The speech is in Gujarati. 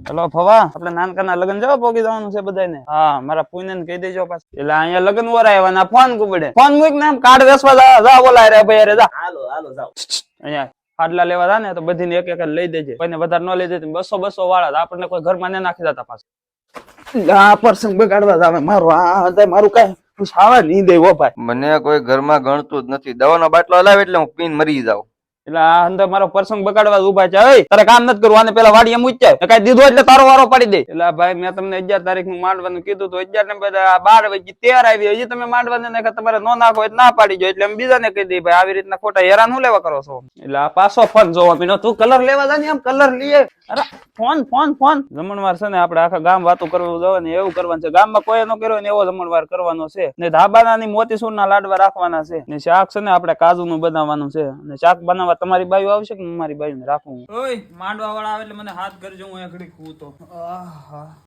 હેલો ફવા, આપણે નાનકાના લગન જવા પોગી જવાનું છે બધાને. હા, મારા પુઈને કહી દેજો પાછું. એટલે અહીંયા લગન વર આવ્યા ના ફોન કુબડે. ફોન મૂક ને એમ કાર્ડ વેસવા જા બોલાય રે ભાઈ. અરે જા. હાલો જાવ. અહીંયા ફાડલા લેવા જા ને તો બધીને એક એક લઈ દેજે. કોઈને વધારે ન લઈ દેજે. 200 વાળા આપણને કોઈ ઘરમાં ન નાખી જતા પાછું. આ પ્રસંગ બગાડવા જાવે મારું. આ મારું કઈ સાવા નહીં દેવો ભાઈ. મને કોઈ ઘરમાં ગણતું જ નથી. દવાનો બાટલો હલાવે એટલે હું પીને મરી જાઉં. એટલે આ અંદર મારો પ્રસંગ બગાડવા ઉભા છે. તારે કામ નથી કરવું, આને પેલા વાડીએ મૂકી કઈ દીધું એટલે તારો વારો પાડી દે. એટલે ભાઈ મેં તમને 11 તારીખ નું માંડવાનું કીધું તો 11 ને બધા 12 વાગે 13 આવી. હજી તમે માંડવાને નાખે તમારે ન નાખો એટલે ના પાડી જો. એટલે અમે બીજાને કહી દઈએ ભાઈ આવી રીતના ખોટા હેરાન હું લેવા કરો છો. એટલે આ પાછો ફોન જોવા પીનો. તું કલર લેવા જા ને, આમ કલર લઈએ. અરે ફોન જમણવાર છે ને આપણે આખા ગામ વાતો કરવું જવાનું એવું કરવાનું છે. ગામમાં કોઈ નો કર્યો ને એવો જમણવાર કરવાનો છે ને. ધાબાના ની મોતીસૂર ના લાડવા રાખવાના છે ને. શાક છે ને આપણે કાજુ નું બનાવવાનું છે ને. શાક બનાવવા તમારી બાયુ આવશે કે મારી બાયુ ને રાખવું? ઓય માંડવા વાળા આવે એટલે મને હાથ કરજો, હું એકડી ખું તો. આહા